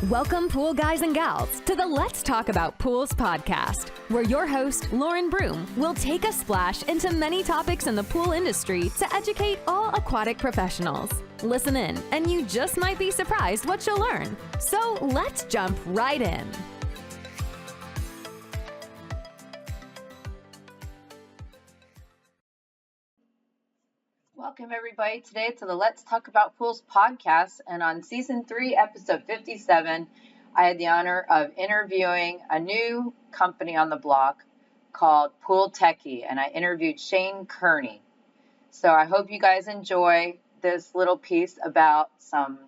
Welcome, pool guys and gals, to the Let's Talk About Pools podcast, where your host, Lauren Broom, will take a splash into many topics in the pool industry to educate all aquatic professionals. Listen in, and you just might be surprised what you'll learn. So let's jump right in. Welcome, everybody, today to the Let's Talk About Pools podcast. And on season 3, episode 57, I had the honor of interviewing a new company on the block called PoolTechy, and I interviewed Shane Kearney. So I hope you guys enjoy this little piece about some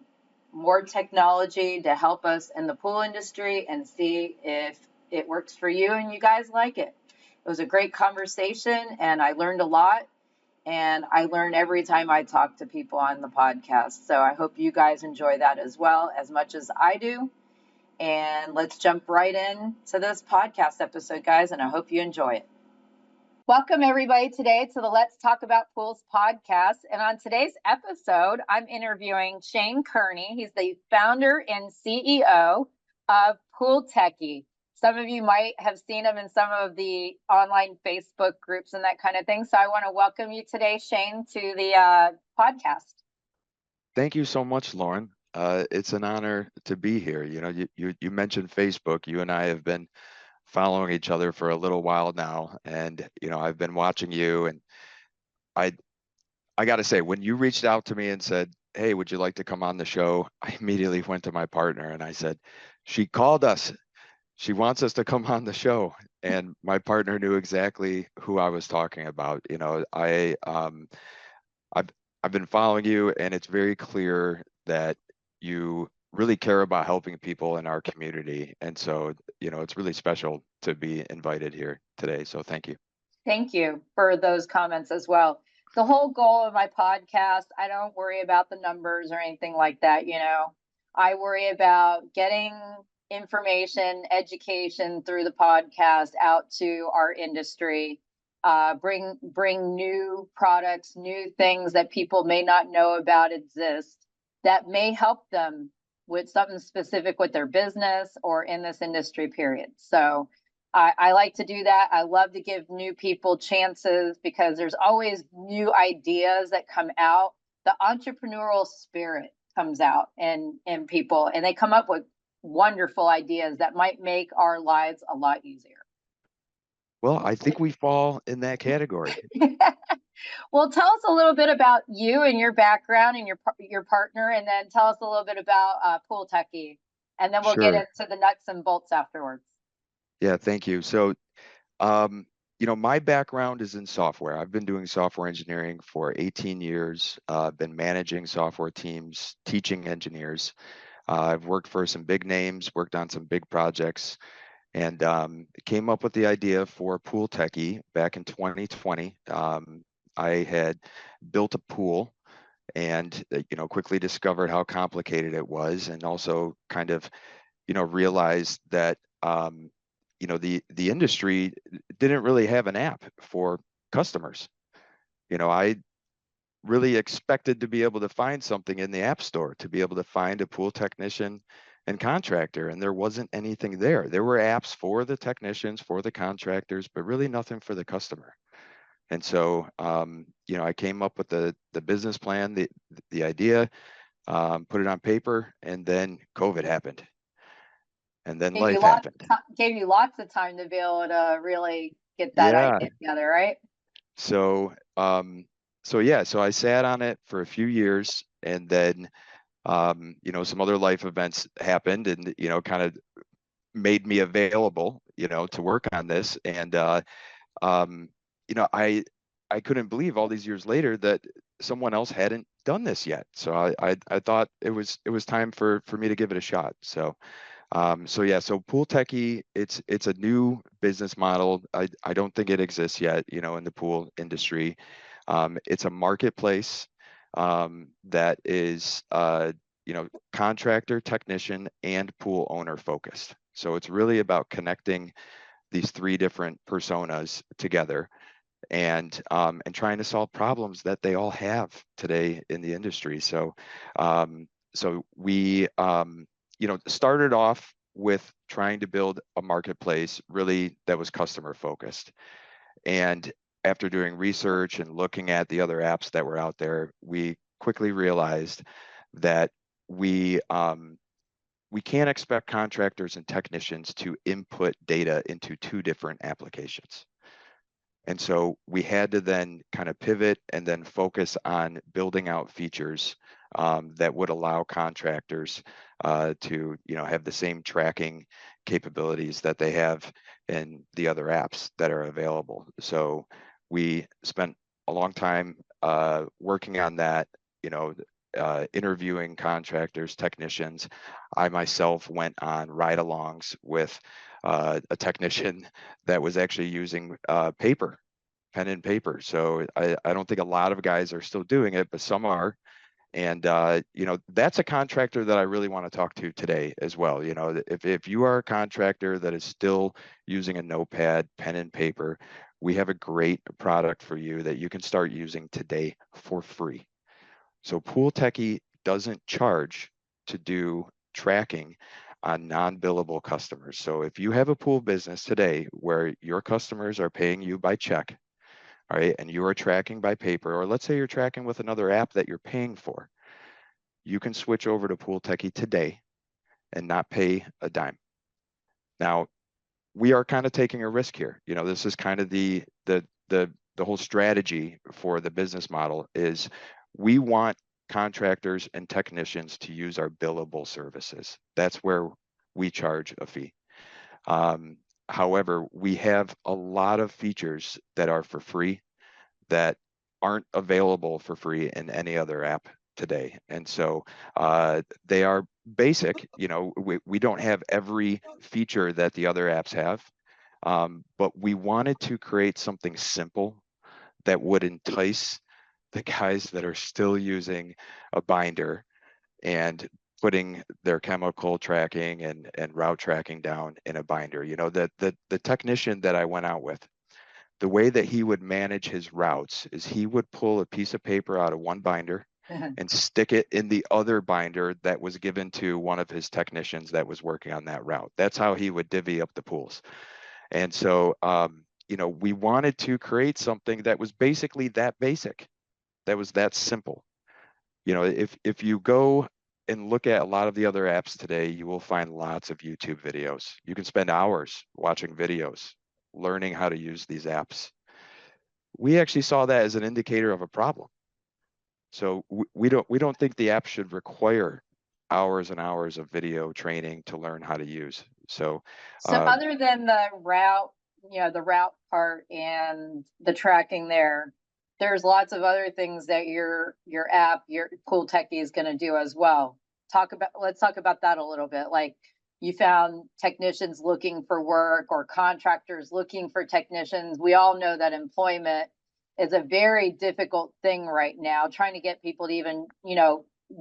more technology to help us in the pool industry and see if it works for you and you guys like it. It was a great conversation, and I learned a lot. And I learn every time I talk to people on the podcast. So I hope you guys enjoy that as well, as much as I do. And let's jump right in to this podcast episode, guys, and I hope you enjoy it. Welcome, everybody, today to the Let's Talk About Pools podcast. And on today's episode, I'm interviewing Shane Kearney. He's the founder and CEO of PoolTechy. Some of you might have seen him in some of the online Facebook groups and that kind of thing. So I want to welcome you today, Shane, to the podcast. Thank you so much, Lauren. It's an honor to be here. You know, you mentioned Facebook. You and I have been following each other for a little while now, and you know, I've been watching you. And I got to say, when you reached out to me and said, "Hey, would you like to come on the show?" I immediately went to my partner and I said, "She called us. She wants us to come on the show." And my partner knew exactly who I was talking about. You know, I've been following you, and it's very clear that you really care about helping people in our community. And so, you know, it's really special to be invited here today. So thank you. Thank you for those comments as well. The whole goal of my podcast, I don't worry about the numbers or anything like that. You know, I worry about getting information, education through the podcast out to our industry, bring new products, new things that people may not know about exist that may help them with something specific with their business or in this industry, period. So I like to do that. I love to give new people chances because there's always new ideas that come out. The entrepreneurial spirit comes out in people, and they come up with wonderful ideas that might make our lives a lot easier. Well, I think we fall in that category. Well, tell us a little bit about you and your background and your partner, and then tell us a little bit about PoolTechy, and then we'll get into the nuts and bolts afterwards. Yeah, thank you. So, you know, my background is in software. I've been doing software engineering for 18 years. I've been managing software teams, teaching engineers. I've worked for some big names, worked on some big projects, and came up with the idea for PoolTechy back in 2020. I had built a pool and, you know, quickly discovered how complicated it was, and also kind of, you know, realized that, you know, the industry didn't really have an app for customers. You know, I really expected to be able to find something in the app store, to be able to find a pool technician and contractor, and there wasn't anything there. There were apps for the technicians, for the contractors, but really nothing for the customer. And so, you know, I came up with the business plan, the idea, put it on paper, and then COVID happened, and then life happened. Gave you lots of time to be able to really get that idea together, right? So, so I sat on it for a few years, and then, you know, some other life events happened, and, you know, kind of made me available, you know, to work on this. And, you know, I couldn't believe all these years later that someone else hadn't done this yet. So I thought it was time for me to give it a shot. So, so PoolTechy, it's a new business model. I don't think it exists yet, you know, in the pool industry. It's a marketplace that is, you know, contractor, technician, and pool owner focused. So it's really about connecting these 3 different personas together, and trying to solve problems that they all have today in the industry. So, we started off with trying to build a marketplace really that was customer focused. And after doing research and looking at the other apps that were out there, we quickly realized that we can't expect contractors and technicians to input data into two different applications. And so we had to then kind of pivot and then focus on building out features that would allow contractors to have the same tracking capabilities that they have in the other apps that are available. So we spent a long time working on that, interviewing contractors, technicians. I myself went on ride-alongs with a technician that was actually using pen and paper. So I don't think a lot of guys are still doing it, but some are. And that's a contractor that I really want to talk to today as well. If you are a contractor that is still using a notepad, pen and paper, we have a great product for you that you can start using today for free. So PoolTechy doesn't charge to do tracking on non-billable customers. So if you have a pool business today where your customers are paying you by check, all right, and you are tracking by paper, or let's say you're tracking with another app that you're paying for, you can switch over to PoolTechy today and not pay a dime. Now, we are kind of taking a risk here. This is kind of the whole strategy for the business model is we want contractors and technicians to use our billable services. That's where we charge a fee. However, we have a lot of features that are for free that aren't available for free in any other app today. And so they are basic. We don't have every feature that the other apps have, but we wanted to create something simple that would entice the guys that are still using a binder and putting their chemical tracking and route tracking down in a binder. The technician that I went out with, the way that he would manage his routes is he would pull a piece of paper out of one binder and stick it in the other binder that was given to one of his technicians that was working on that route. That's how he would divvy up the pools. And so, we wanted to create something that was basically that basic, that was that simple. If you go and look at a lot of the other apps today, you will find lots of YouTube videos. You can spend hours watching videos, learning how to use these apps. We actually saw that as an indicator of a problem. So we don't think the app should require hours and hours of video training to learn how to use. So other than the route part and the tracking there's lots of other things that your app, your PoolTechy is going to do as well. Let's talk about that a little bit. Like, you found technicians looking for work or contractors looking for technicians. We all know that employment is a very difficult thing right now, trying to get people to even,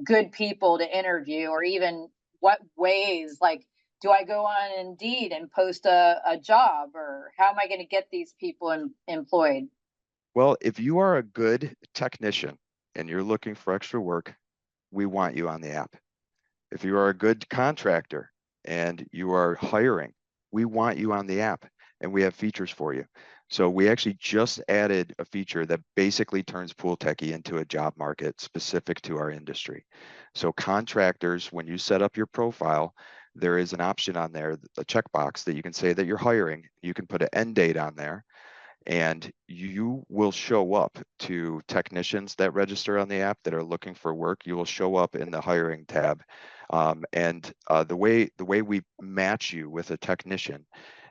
good people to interview, or even what ways, like, do I go on Indeed and post a job, or how am I going to get these people employed? Well, if you are a good technician and you're looking for extra work, we want you on the app. If you are a good contractor and you are hiring, we want you on the app, and we have features for you. So we actually just added a feature that basically turns PoolTechy into a job market specific to our industry. So contractors, when you set up your profile, there is an option on there, a checkbox that you can say that you're hiring. You can put an end date on there, and you will show up to technicians that register on the app that are looking for work. You will show up in the hiring tab. The way we match you with a technician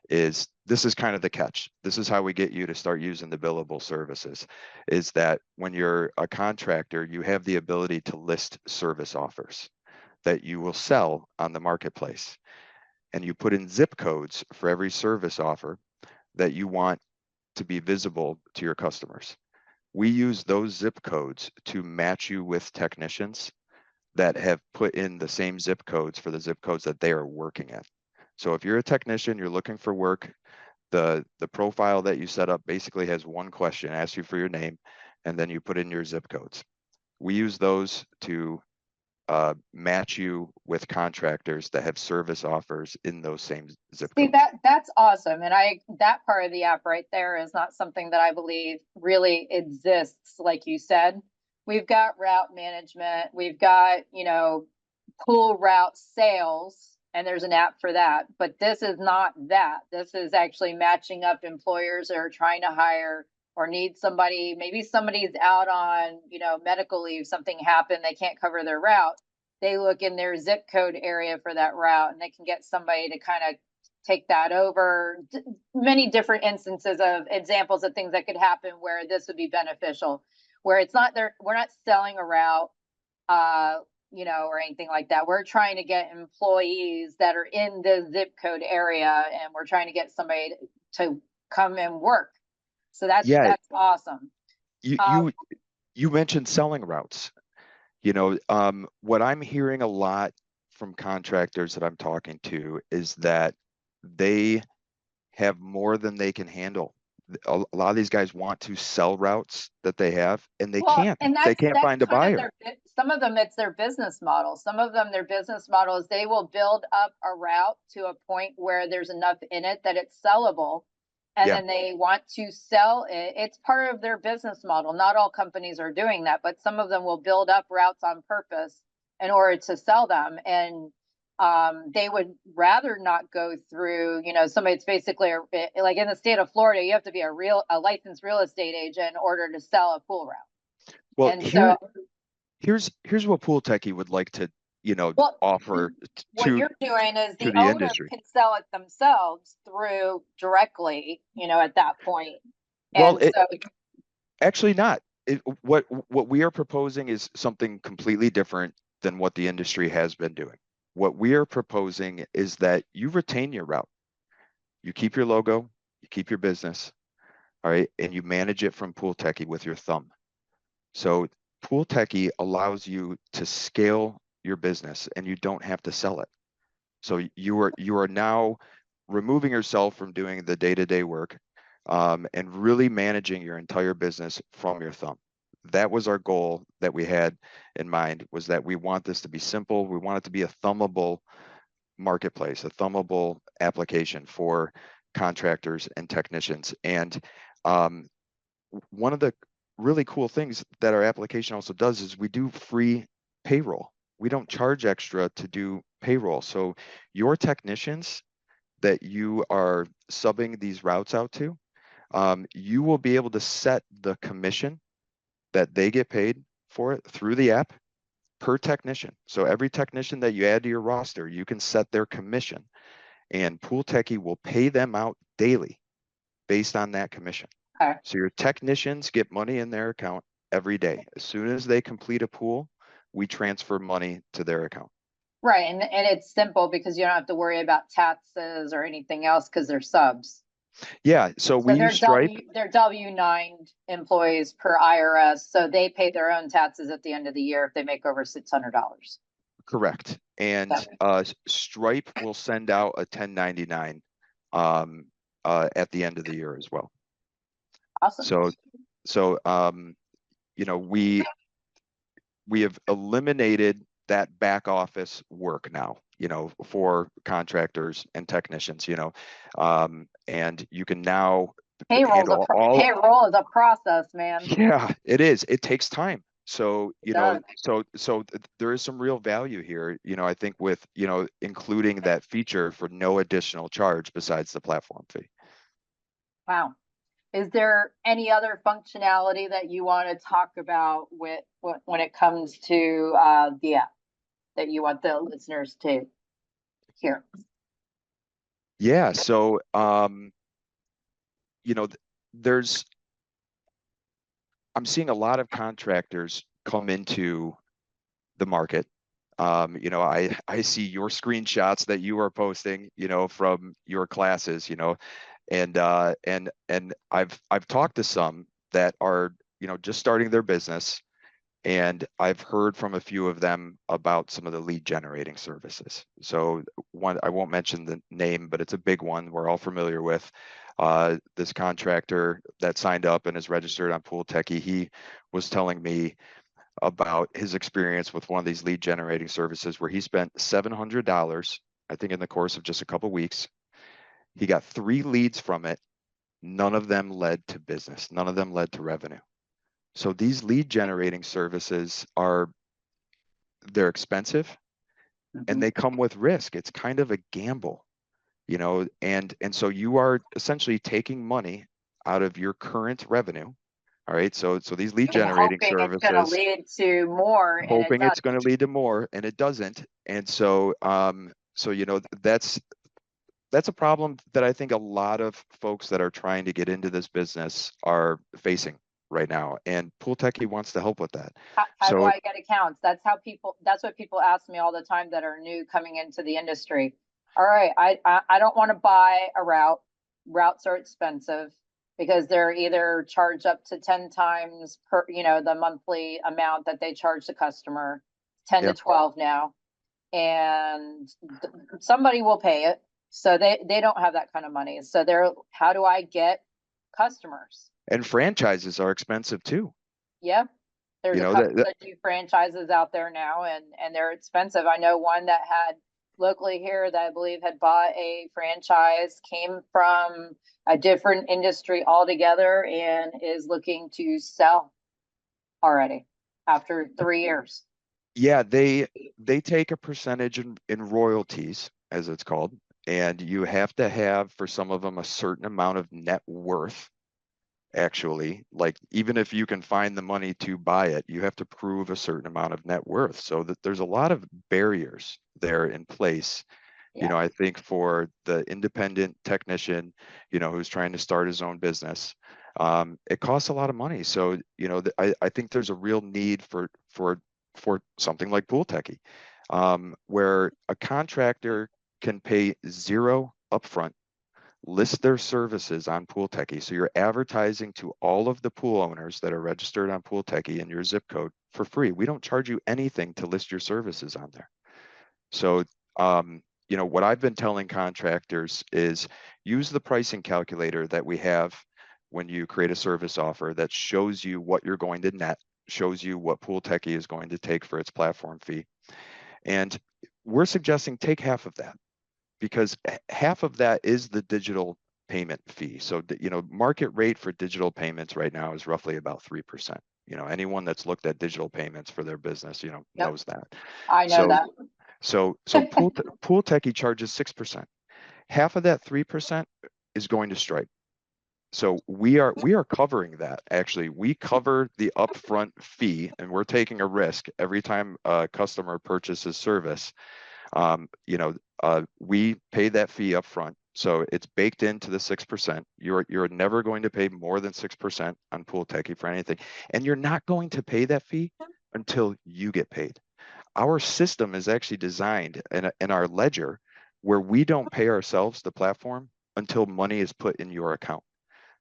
is, this is kind of the catch. This is how we get you to start using the billable services, is that when you're a contractor, you have the ability to list service offers that you will sell on the marketplace. And you put in zip codes for every service offer that you want to be visible to your customers. We use those zip codes to match you with technicians that have put in the same zip codes for the zip codes that they are working at. So if you're a technician, you're looking for work, the profile that you set up basically has one question, asks you for your name, and then you put in your zip codes. We use those to match you with contractors that have service offers in those same zip See, codes. that's awesome. And that part of the app right there is not something that I believe really exists, like you said. We've got route management, we've got, pool route sales, and there's an app for that. But this is not that. This is actually matching up employers that are trying to hire or need somebody. Maybe somebody's out on, medical leave, something happened, they can't cover their route. They look in their zip code area for that route, and they can get somebody to kind of take that over. Many different instances of examples of things that could happen where this would be beneficial, where it's not there. We're not selling a route, or anything like that. We're trying to get employees that are in the zip code area, and we're trying to get somebody to come and work. So that's awesome. You mentioned selling routes. What I'm hearing a lot from contractors that I'm talking to is that they have more than they can handle. A lot of these guys want to sell routes that they have, and they can't. And they can't that's find a buyer. Some of them, it's their business model. Some of them, their business model is they will build up a route to a point where there's enough in it that it's sellable, and then they want to sell it. It's part of their business model. Not all companies are doing that, but some of them will build up routes on purpose in order to sell them. And they would rather not go through, somebody. It's basically like in the state of Florida, you have to be a licensed real estate agent in order to sell a pool route. Well, And here's what PoolTechy would like to, offer what you're doing is the the owner industry. can sell it themselves through directly, at that point. Well, actually not. What we are proposing is something completely different than what the industry has been doing. What we are proposing is that you retain your route. You keep your logo, you keep your business, all right, and you manage it from PoolTechy with your thumb. So PoolTechy allows you to scale your business, and you don't have to sell it. So you are now removing yourself from doing the day-to-day work, and really managing your entire business from your thumb. That was our goal that we had in mind, was that we want this to be simple. We want it to be a thumbable marketplace, a thumbable application for contractors and technicians. And one of the really cool things that our application also does is we do free payroll. We don't charge extra to do payroll. So your technicians that you are subbing these routes out to, you will be able to set the commission that they get paid for it through the app per technician. So every technician that you add to your roster, you can set their commission, and PoolTechy will pay them out daily based on that commission. Okay. So your technicians get money in their account every day. As soon as they complete a pool, we transfer money to their account. Right. And it's simple because you don't have to worry about taxes or anything else because they're subs. Yeah. So we use Stripe. They're W-9 employees per IRS. So they pay their own taxes at the end of the year if they make over $600. Correct. And Stripe will send out a 1099 at the end of the year as well. Awesome. So we have eliminated that back office work now, for contractors and technicians, and you can now payroll is a process, man. Yeah, it is. It takes time. So, so there is some real value here, I think, with, including that feature for no additional charge besides the platform fee. Wow. Is there any other functionality that you want to talk about when it comes to the app that you want the listeners to hear? Yeah. So, I'm seeing a lot of contractors come into the market. I see your screenshots that you are posting, from your classes, and I've talked to some that are, just starting their business, and I've heard from a few of them about some of the lead generating services. So one, I won't mention the name, but it's a big one we're all familiar with. This contractor that signed up and is registered on PoolTechy, he was telling me about his experience with one of these lead generating services where he spent $700, I think in the course of just a couple of weeks. He got 3 leads from it. None of them led to business. None of them led to revenue. So these lead generating services they're expensive and they come with risk. It's kind of a gamble, and so you are essentially taking money out of your current revenue. All right. So these lead And generating hoping it's going to services, lead to more, and it hoping it's going to doesn't. lead to more, and it doesn't. And so that's a problem that I think a lot of folks that are trying to get into this business are facing right now. And PoolTechy wants to help with that. How do So I get accounts? That's what people ask me all the time that are new coming into the industry. All right, I don't want to buy a route. Routes are expensive because they're either charged up to 10 times per, the monthly amount that they charge the customer, 10 yeah, to 12 now, and somebody will pay it. So they don't have that kind of money. So how do I get customers? and franchises are expensive too. Yep. There's You a know couple that of new franchises out there now, and they're expensive. I know one that had locally here that I believe had bought a franchise, came from a different industry altogether, and is looking to sell already after 3 years. Yeah, they take a percentage in royalties, as it's called, and you have to have for some of them a certain amount of net worth. Actually, like even if you can find the money to buy it, you have to prove a certain amount of net worth. So that there's a lot of barriers there in place. Yeah. I think for the independent technician, who's trying to start his own business, it costs a lot of money. So, I think there's a real need for something like PoolTechy, where a contractor can pay 0 upfront, list their services on PoolTechy. So you're advertising to all of the pool owners that are registered on PoolTechy in your zip code for free. We don't charge you anything to list your services on there. So, what I've been telling contractors is use the pricing calculator that we have when you create a service offer that shows you what you're going to net, shows you what PoolTechy is going to take for its platform fee. And we're suggesting take half of that, because half of that is the digital payment fee. So, market rate for digital payments right now is roughly about 3%. Anyone that's looked at digital payments for their business, Yep. knows that. I know So that. so PoolTechy charges 6%. Half of that 3% is going to Stripe. So we are covering that. Actually, we cover the upfront fee, and we're taking a risk every time a customer purchases service. We pay that fee upfront, so it's baked into the 6%. You're never going to pay more than 6% on PoolTechy for anything, and you're not going to pay that fee until you get paid. Our system is actually designed in our ledger where we don't pay ourselves, the platform, until money is put in your account.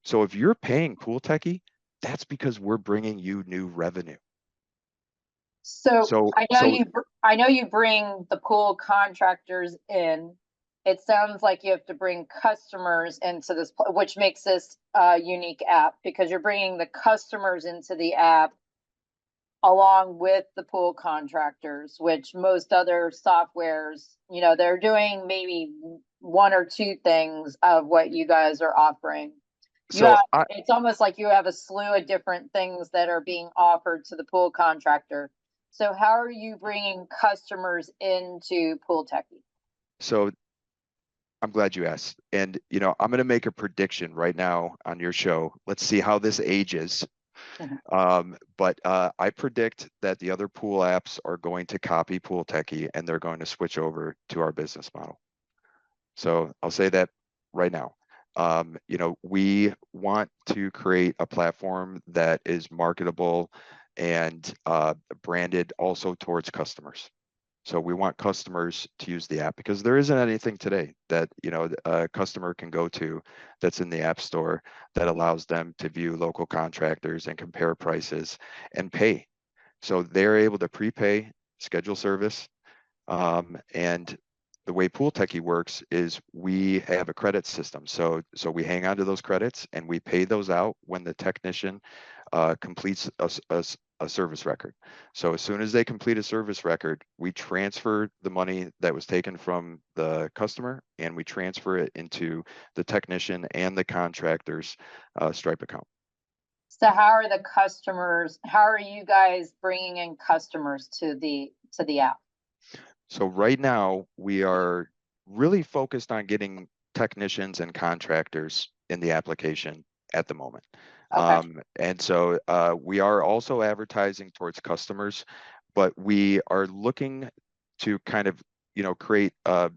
So if you're paying PoolTechy, that's because we're bringing you new revenue. So So I know you bring the pool contractors in. It sounds like you have to bring customers into this, which makes this a unique app, because you're bringing the customers into the app along with the pool contractors, which most other softwares, they're doing maybe 1 or 2 things of what you guys are offering. It's almost like you have a slew of different things that are being offered to the pool contractor. So how are you bringing customers into PoolTechy? So I'm glad you asked. And, I'm going to make a prediction right now on your show. Let's see how this ages. But I predict that the other pool apps are going to copy PoolTechy and they're going to switch over to our business model. So I'll say that right now. We want to create a platform that is marketable and branded also towards customers. So we want customers to use the app, because there isn't anything today that a customer can go to that's in the App Store that allows them to view local contractors and compare prices and pay. So they're able to prepay, schedule service, and the way PoolTechy works is we have a credit system. So we hang on to those credits and we pay those out when the technician completes a service record. So as soon as they complete a service record, we transfer the money that was taken from the customer and we transfer it into the technician and the contractor's Stripe account. So how are you guys bringing in customers to the app? So right now we are really focused on getting technicians and contractors in the application at the moment. Okay. And so we are also advertising towards customers, but we are looking to kind of, create a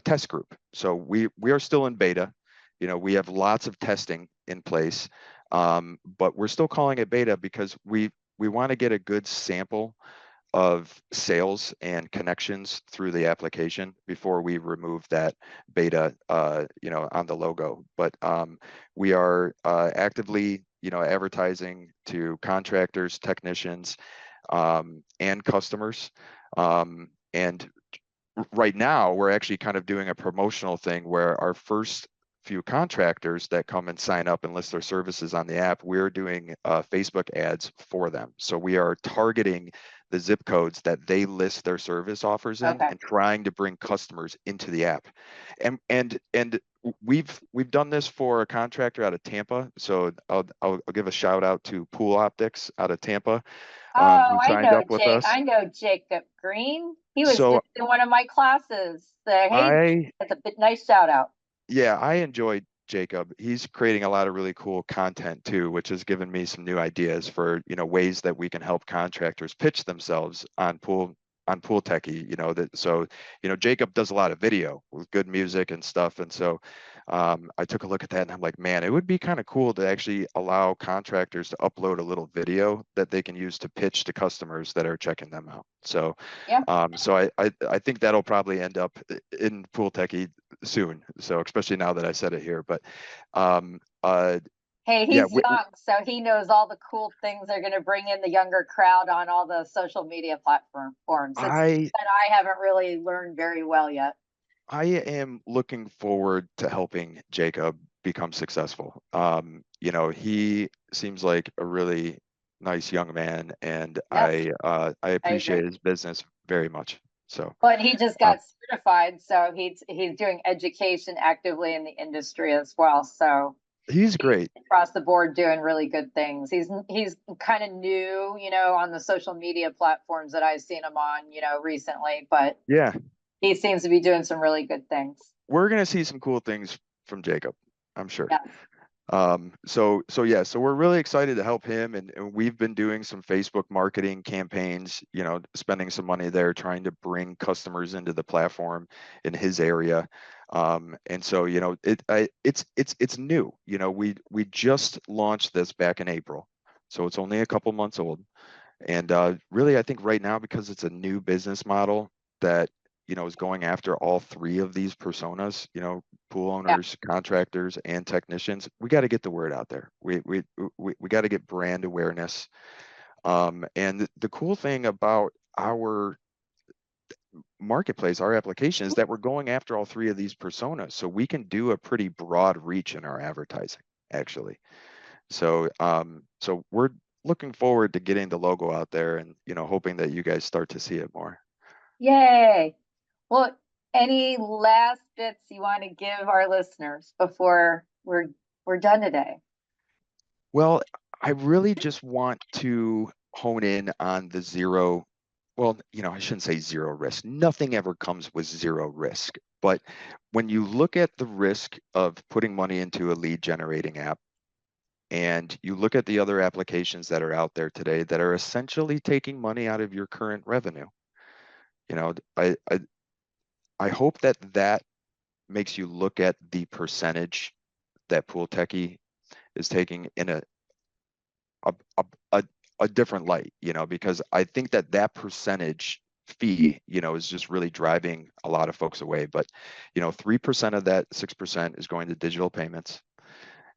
test group. So we are still in beta. We have lots of testing in place, but we're still calling it beta because we want to get a good sample of sales and connections through the application before we remove that beta, on the logo. But we are actively, advertising to contractors, technicians, and customers. And right now, we're actually kind of doing a promotional thing where our first few contractors that come and sign up and list their services on the app, we're doing Facebook ads for them. So we are targeting the zip codes that they list their service offers in and trying to bring customers into the app. And we've done this for a contractor out of Tampa. So I'll give a shout out to Pool Optics out of Tampa. Who signed up with us. I know Jacob Green. He was in one of my classes. That's a nice shout out. Yeah, I enjoyed Jacob. He's creating a lot of really cool content too, which has given me some new ideas for, ways that we can help contractors pitch themselves on PoolTechy, Jacob does a lot of video with good music and stuff. And so I took a look at that and I'm like, man, it would be kind of cool to actually allow contractors to upload a little video that they can use to pitch to customers that are checking them out. So, yeah. I think that'll probably end up in PoolTechy soon. So especially now that I said it here, but hey, he's young, so he knows all the cool things they're going to bring in the younger crowd on all the social media platforms. That I haven't really learned very well yet. I am looking forward to helping Jacob become successful. He seems like a really nice young man, and I appreciate his business very much. So, but he just got certified, so he's doing education actively in the industry as well. So he's great across the board, doing really good things. He's kind of new, on the social media platforms that I've seen him on, recently. But yeah, he seems to be doing some really good things. We're gonna see some cool things from Jacob, I'm sure. Yeah. So we're really excited to help him, and we've been doing some Facebook marketing campaigns, spending some money there, trying to bring customers into the platform in his area. And so, it's new. We just launched this back in April, so it's only a couple months old. And really, I think right now, because it's a new business model that is going after all three of these personas, pool owners, contractors, and technicians. We got to get the word out there. We got to get brand awareness. And the cool thing about our marketplace, our application, is that we're going after all three of these personas. So we can do a pretty broad reach in our advertising, actually. So we're looking forward to getting the logo out there and, hoping that you guys start to see it more. Yay. Well, any last bits you want to give our listeners before we're done today? Well, I really just want to hone in on the zero. Well, I shouldn't say zero risk. Nothing ever comes with zero risk. But when you look at the risk of putting money into a lead generating app, and you look at the other applications that are out there today that are essentially taking money out of your current revenue, I hope that makes you look at the percentage that PoolTechy is taking in a different light, because I think that percentage fee, is just really driving a lot of folks away. But 3% of that 6% is going to digital payments,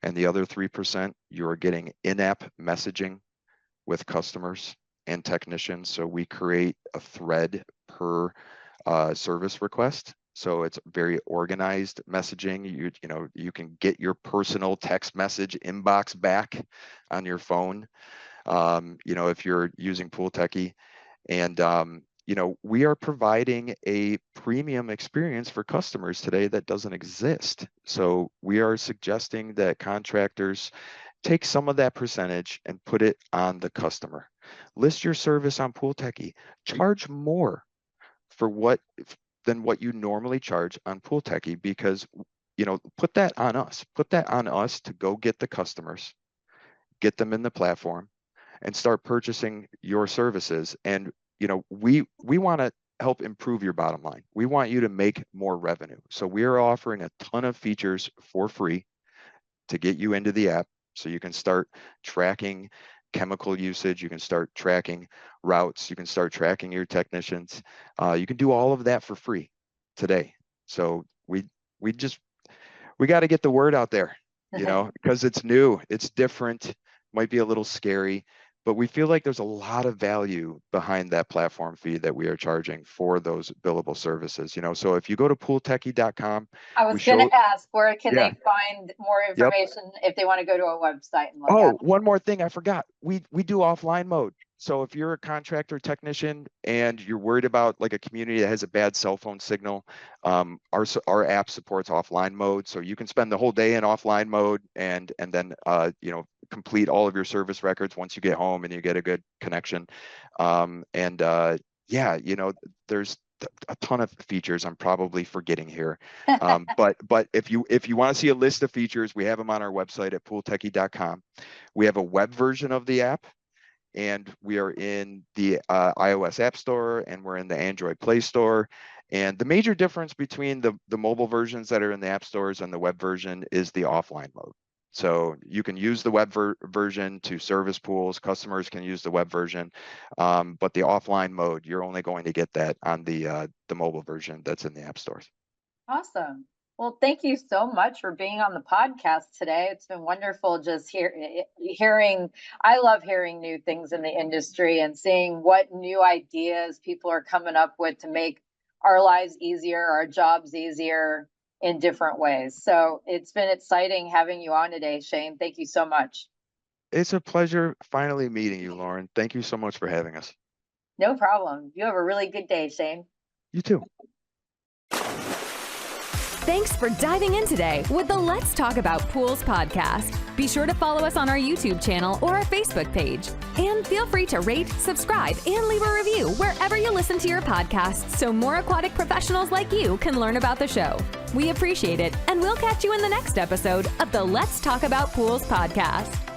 and the other 3% you're getting in-app messaging with customers and technicians. So we create a thread per service request. So it's very organized messaging. You can get your personal text message inbox back on your phone. if you're using PoolTechy. And, we are providing a premium experience for customers today that doesn't exist. So we are suggesting that contractors take some of that percentage and put it on the customer. List your service on PoolTechy. Charge more for than what you normally charge on PoolTechy, because put that on us. Put that on us to go get the customers, get them in the platform, and start purchasing your services. And we want to help improve your bottom line. We want you to make more revenue. So we are offering a ton of features for free to get you into the app, so you can start tracking chemical usage, you can start tracking routes, you can start tracking your technicians. You can do all of that for free today. So we got to get the word out there, because it's new, it's different, might be a little scary, but we feel like there's a lot of value behind that platform fee that we are charging for those billable services. So if you go to pooltechy.com, I was going to ask, where can Yeah. they find more Yep. information if they want to go to a website and look at Oh, it? one more thing I forgot. We do offline mode. So if you're a contractor technician and you're worried about like a community that has a bad cell phone signal, our app supports offline mode. So you can spend the whole day in offline mode and then complete all of your service records once you get home and you get a good connection. There's a ton of features I'm probably forgetting here. But if you want to see a list of features, we have them on our website at pooltechy.com. We have a web version of the app, and we are in the iOS App Store, and we're in the Android Play Store. And the major difference between the mobile versions that are in the app stores and the web version is the offline mode. So you can use the web version to service pools. Customers can use the web version, but the offline mode, you're only going to get that on the mobile version that's in the app stores. Awesome. Well, thank you so much for being on the podcast today. It's been wonderful just hearing. I love hearing new things in the industry and seeing what new ideas people are coming up with to make our lives easier, our jobs easier in different ways. So it's been exciting having you on today, Shane. Thank you so much. It's a pleasure finally meeting you, Lauren. Thank you so much for having us. No problem. You have a really good day, Shane. You too. Thanks for diving in today with the Let's Talk About Pools podcast. Be sure to follow us on our YouTube channel or our Facebook page. And feel free to rate, subscribe, and leave a review wherever you listen to your podcasts so more aquatic professionals like you can learn about the show. We appreciate it, and we'll catch you in the next episode of the Let's Talk About Pools podcast.